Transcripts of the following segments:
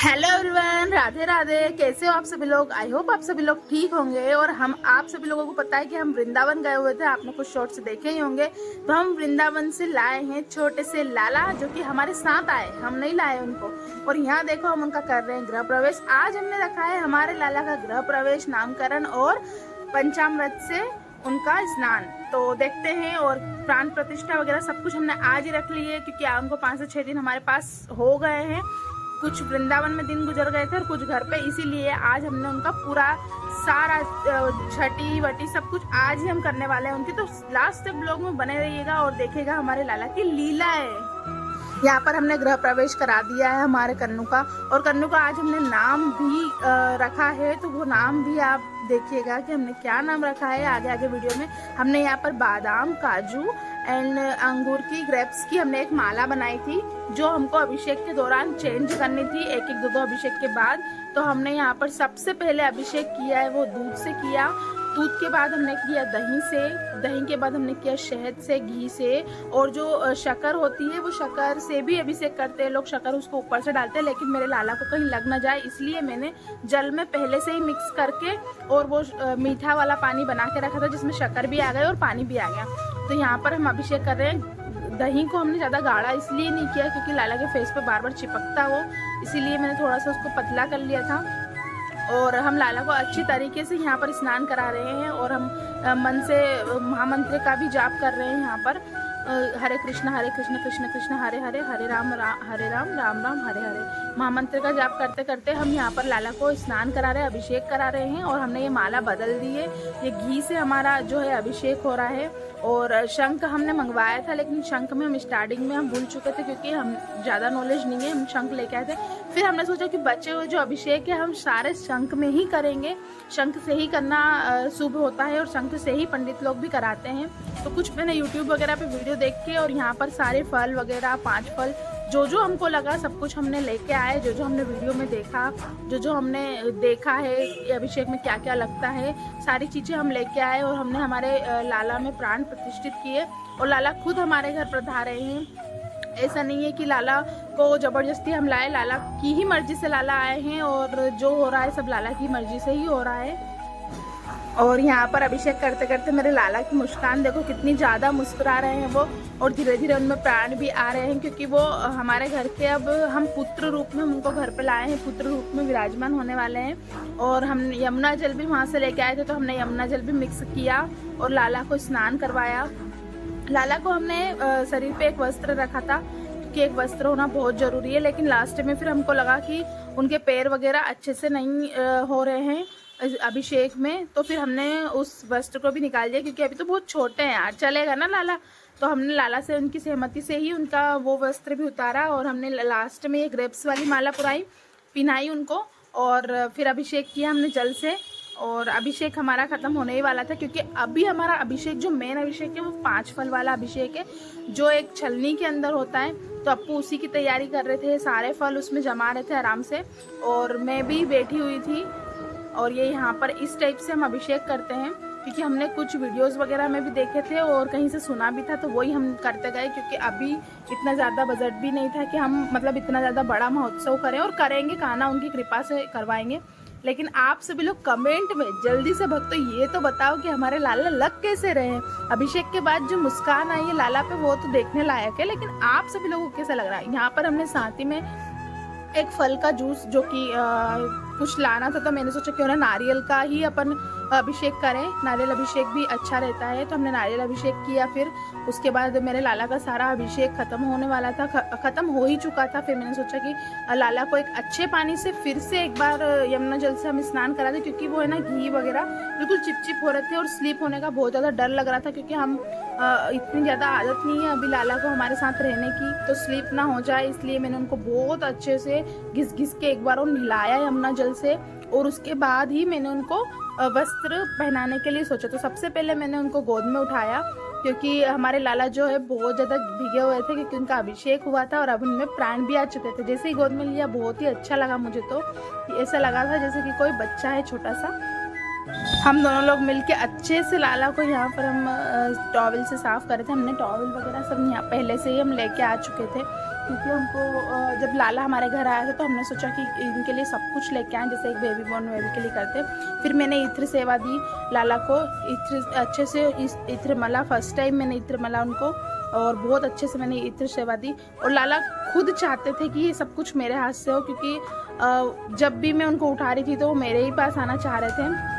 Hello everyone, Radhe Radhe. कैसे हो आप सभी लोग? आई होप आप सभी लोग ठीक होंगे। और हम आप सभी लोगों को पता है कि हम वृंदावन गए हुए थे, आपने कुछ शॉर्ट्स देखे ही होंगे। तो हम वृंदावन से लाए हैं छोटे से लाला, जो कि हमारे साथ आए, हम नहीं लाए उनको। और यहाँ देखो हम उनका कर रहे हैं गृह प्रवेश। आज हमने रखा है हमारे लाला का गृह प्रवेश, नामकरण और पंचामृत से उनका स्नान। तो देखते हैं, और प्राण प्रतिष्ठा वगैरह सब कुछ हमने आज ही रख ली है, क्योंकि उनको 5 से 6 दिन हमारे पास हो गए हैं। कुछ वृंदावन में दिन गुजर गए थे और कुछ घर पे, इसीलिए आज हमने उनका पूरा सारा छठी वटी सब कुछ आज ही हम करने वाले हैं उनकी। तो लास्ट तक ब्लॉग में बने रहिएगा और देखेगा हमारे लाला की लीला है। यहाँ पर हमने गृह प्रवेश करा दिया है हमारे कन्नू का, और कन्नू का आज हमने नाम भी रखा है। तो वो नाम भी आप देखिएगा कि हमने क्या नाम रखा है आगे आगे वीडियो में। हमने यहाँ पर बादाम, काजू एंड अंगूर की, ग्रेप्स की हमने एक माला बनाई थी, जो हमको अभिषेक के दौरान चेंज करनी थी, एक एक दो अभिषेक के बाद। तो हमने यहाँ पर सबसे पहले अभिषेक किया है वो दूध से किया, दूध के बाद हमने किया दही से, दही के बाद हमने किया शहद से, घी से, और जो शक्कर होती है वो शक्कर से भी अभिषेक करते हैं लोग, शक्कर उसको ऊपर से डालते हैं। लेकिन मेरे लाला को कहीं लग ना जाए, इसलिए मैंने जल में पहले से ही मिक्स करके और वो मीठा वाला पानी बना के रखा था, जिसमें शक्कर भी आ गई और पानी भी आ गया। तो यहाँ पर हम अभिषेक कर रहे हैं। दही को हमने ज़्यादा गाढ़ा इसलिए नहीं किया क्योंकि लाला के फेस पे बार बार चिपकता हो, इसीलिए मैंने थोड़ा सा उसको पतला कर लिया था। और हम लाला को अच्छी तरीके से यहाँ पर स्नान करा रहे हैं, और हम मन से महामंत्र का भी जाप कर रहे हैं। यहाँ पर हरे कृष्ण कृष्ण कृष्ण हरे हरे, हरे राम राम राम हरे हरे महामंत्र का जाप करते करते हम यहाँ पर लाला को स्नान करा रहे हैं, अभिषेक करा रहे हैं। और हमने ये माला बदल दी है, ये घी से हमारा जो है अभिषेक हो रहा है। और शंख हमने मंगवाया था, लेकिन शंख में हम स्टार्टिंग में हम भूल चुके थे, क्योंकि हम ज़्यादा नॉलेज नहीं है, हम शंख लेके आए थे। फिर हमने सोचा कि बचे हुए जो अभिषेक है हम सारे शंख में ही करेंगे, शंख से ही करना शुभ होता है, और शंख से ही पंडित लोग भी कराते हैं। तो कुछ मैंने यूट्यूब वगैरह पे वीडियो देख के, और यहाँ पर सारे फल वगैरह 5 फल जो जो हमको लगा सब कुछ हमने लेके आए, जो जो हमने वीडियो में देखा, जो जो हमने देखा है अभिषेक में क्या क्या लगता है, सारी चीज़ें हम लेके आए। और हमने हमारे लाला में प्राण प्रतिष्ठित किए, और लाला खुद हमारे घर पधारे हैं। ऐसा नहीं है कि लाला को ज़बरदस्ती हम लाए, लाला की ही मर्जी से लाला आए हैं, और जो हो रहा है सब लाला की मर्जी से ही हो रहा है। और यहाँ पर अभिषेक करते करते मेरे लाला की मुस्कान देखो कितनी ज़्यादा मुस्कुरा रहे हैं वो, और धीरे धीरे उनमें प्राण भी आ रहे हैं, क्योंकि वो हमारे घर के अब हम पुत्र रूप में उनको घर पे लाए हैं, पुत्र रूप में विराजमान होने वाले हैं। और हम यमुना जल भी वहाँ से लेके आए थे, तो हमने यमुना जल भी मिक्स किया और लाला को स्नान करवाया। लाला को हमने शरीर पे एक वस्त्र रखा था, क्योंकि एक वस्त्र होना बहुत ज़रूरी है। लेकिन लास्ट में फिर हमको लगा कि उनके पैर वगैरह अच्छे से नहीं हो रहे हैं अभिषेक में, तो फिर हमने उस वस्त्र को भी निकाल दिया, क्योंकि अभी तो बहुत छोटे हैं यार, चलेगा ना लाला। तो हमने लाला से उनकी सहमति से ही उनका वो वस्त्र भी उतारा, और हमने लास्ट में ये ग्रेप्स वाली माला पिनाई उनको, और फिर अभिषेक किया हमने जल से। और अभिषेक हमारा ख़त्म होने ही वाला था, क्योंकि अभी हमारा अभिषेक जो मेन अभिषेक है वो 5 फल वाला अभिषेक है, जो एक छलनी के अंदर होता है। तो अप्पू उसी की तैयारी कर रहे थे, सारे फल उसमें जमा रहे थे आराम से, और मैं भी बैठी हुई थी। और ये यहाँ पर इस टाइप से हम अभिषेक करते हैं, क्योंकि हमने कुछ वीडियोस वगैरह में भी देखे थे और कहीं से सुना भी था, तो वही हम करते गए। क्योंकि अभी इतना ज़्यादा बजट भी नहीं था कि हम मतलब इतना ज़्यादा बड़ा महोत्सव करें, और करेंगे कान्हा उनकी कृपा से करवाएंगे। लेकिन आप सभी लोग कमेंट में जल्दी से भक्तों ये तो बताओ कि हमारे लाला लग कैसे रहे हैं। अभिषेक के बाद जो मुस्कान आई है लाला पे, वो तो देखने लायक है, लेकिन आप सभी लोगों को कैसा लग रहा है। यहाँ पर हमने साथ ही में एक फल का जूस, जो कि कुछ लाना था, तो मैंने सोचा क्यों ना नारियल का ही अपन अभिषेक करें, नारियल अभिषेक भी अच्छा रहता है। तो हमने नारियल अभिषेक किया। फिर उसके बाद मेरे लाला का सारा अभिषेक ख़त्म होने वाला था, ख़त्म हो ही चुका था। फिर मैंने सोचा कि लाला को एक अच्छे पानी से फिर से एक बार यमुना जल से हम स्नान करा दें, क्योंकि वो है ना घी वगैरह बिल्कुल चिपचिप हो रहे थे, और स्लिप होने का बहुत ज़्यादा डर लग रहा था, क्योंकि हम इतनी ज़्यादा आदत नहीं है अभी लाला को हमारे साथ रहने की, तो स्लिप ना हो जाए, इसलिए मैंने उनको बहुत अच्छे से घिस घिस के एक बार और नहलाया यमुना जल से। और उसके बाद ही मैंने उनको वस्त्र पहनाने के लिए सोचा। तो सबसे पहले मैंने उनको गोद में उठाया, क्योंकि हमारे लाला जो है बहुत ज़्यादा भीगे हुए थे, क्योंकि उनका अभिषेक हुआ था और अब उनमें प्राण भी आ चुके थे। जैसे ही गोद में लिया बहुत ही अच्छा लगा मुझे, तो ऐसा लगा था जैसे कि कोई बच्चा है छोटा सा। हम दोनों लोग मिलके अच्छे से लाला को यहाँ पर हम टॉवल से साफ़ करे थे। हमने टॉवल वगैरह सब यहाँ पहले से ही हम लेके आ चुके थे, क्योंकि हमको जब लाला हमारे घर आया था तो हमने सोचा कि इनके लिए सब कुछ लेके आएँ, जैसे एक बेबी बॉर्न बेबी के लिए करते। फिर मैंने इत्र सेवा दी लाला को, इत्र अच्छे से इत्र मला, फर्स्ट टाइम मैंने इत्र मला उनको, और बहुत अच्छे से मैंने इत्र सेवा दी। और लाला खुद चाहते थे कि ये सब कुछ मेरे हाथ से हो, क्योंकि जब भी मैं उनको उठा रही थी तो वो मेरे ही पास आना चाह रहे थे।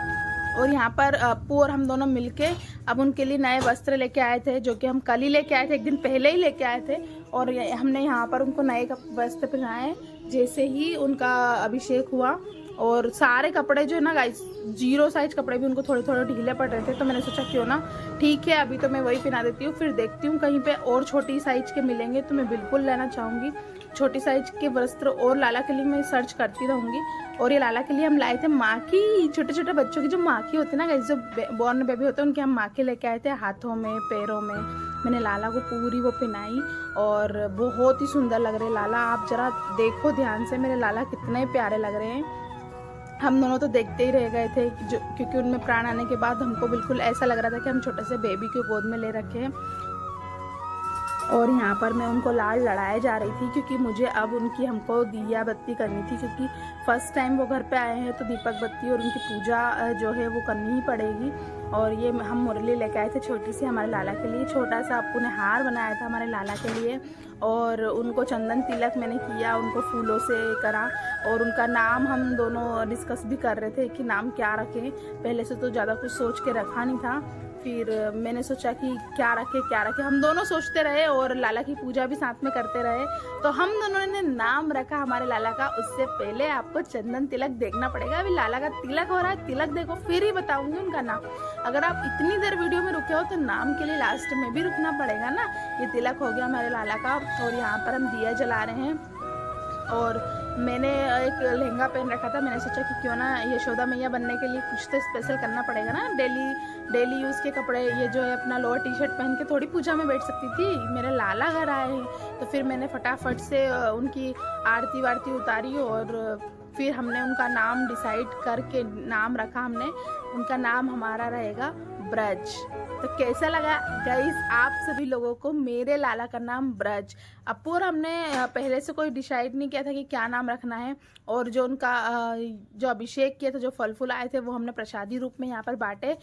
और यहाँ पर अप्पू और हम दोनों मिलके अब उनके लिए नए वस्त्र लेके आए थे, जो कि हम कल ही लेके आए थे, एक दिन पहले ही लेके आए थे। और हमने यहाँ पर उनको नए वस्त्र पहनाए जैसे ही उनका अभिषेक हुआ। और सारे कपड़े जो है ना गाइस, 0 साइज कपड़े भी उनको थोड़े थोड़े ढीले पड़ रहे थे, तो मैंने सोचा क्यों ना, ठीक है अभी तो मैं वही पहना देती हूँ, फिर देखती हूँ कहीं पे और छोटी साइज के मिलेंगे तो मैं बिल्कुल लेना चाहूँगी छोटी साइज के वस्त्र। और लाला के लिए मैं सर्च करती रहूँगी। और ये लाला के लिए हम लाए थे माखी, छोटे छोटे बच्चों की जो माखी होती है ना गाइस, जो बॉर्न बेबी होते हैं उनके हम माखी लेके आए थे, हाथों में पैरों में। मैंने लाला को पूरी वो पहनाई और बहुत ही सुंदर लग रहे लाला। आप जरा देखो ध्यान से मेरे लाला कितने प्यारे लग रहे हैं। हम दोनों तो देखते ही रह गए थे क्योंकि उनमें प्राण आने के बाद हमको बिल्कुल ऐसा लग रहा था कि हम छोटे से बेबी को गोद में ले रखे हैं। और यहाँ पर मैं उनको लाल लड़ाए जा रही थी क्योंकि मुझे अब उनकी हमको दिया बत्ती करनी थी, क्योंकि फर्स्ट टाइम वो घर पे आए हैं तो दीपक बत्ती और उनकी पूजा जो है वो करनी ही पड़ेगी। और ये हम मुरली लेके आए थे छोटी सी हमारे लाला के लिए, छोटा सा अप्पू ने हार बनाया था हमारे लाला के लिए। और उनको चंदन तिलक मैंने किया, उनको फूलों से करा। और उनका नाम हम दोनों डिस्कस भी कर रहे थे कि नाम क्या रखें, पहले से तो ज़्यादा कुछ सोच के रखा नहीं था। फिर मैंने सोचा कि क्या रखे, हम दोनों सोचते रहे और लाला की पूजा भी साथ में करते रहे। तो हम दोनों ने नाम रखा हमारे लाला का। उससे पहले आपको चंदन तिलक देखना पड़ेगा, अभी लाला का तिलक हो रहा है, तिलक देखो फिर ही बताऊंगी उनका नाम। अगर आप इतनी देर वीडियो में रुके हो तो नाम के लिए लास्ट में भी रुकना पड़ेगा ना। ये तिलक हो गया हमारे लाला का। और यहाँ पर हम दिया जला रहे हैं। और मैंने एक लहंगा पहन रखा था, मैंने सोचा कि क्यों ना यशोदा मैया बनने के लिए कुछ तो स्पेशल करना पड़ेगा ना। डेली यूज़ के कपड़े, ये जो है अपना लोअर टी शर्ट पहन के थोड़ी पूजा में बैठ सकती थी। मेरे लाला घर आए हैं तो फिर मैंने फटाफट से उनकी आरती वारती उतारी। और फिर हमने उनका नाम डिसाइड करके नाम रखा हमने, उनका नाम हमारा रहेगा ब्रज। तो कैसा लगा गाइस आप सभी लोगों को मेरे लाला का नाम ब्रज? अप्पू और हमने पहले से कोई डिसाइड नहीं किया था कि क्या नाम रखना है। और जो उनका जो अभिषेक किया था, जो फल फूल आए थे वो हमने प्रसादी रूप में यहाँ पर बांटे।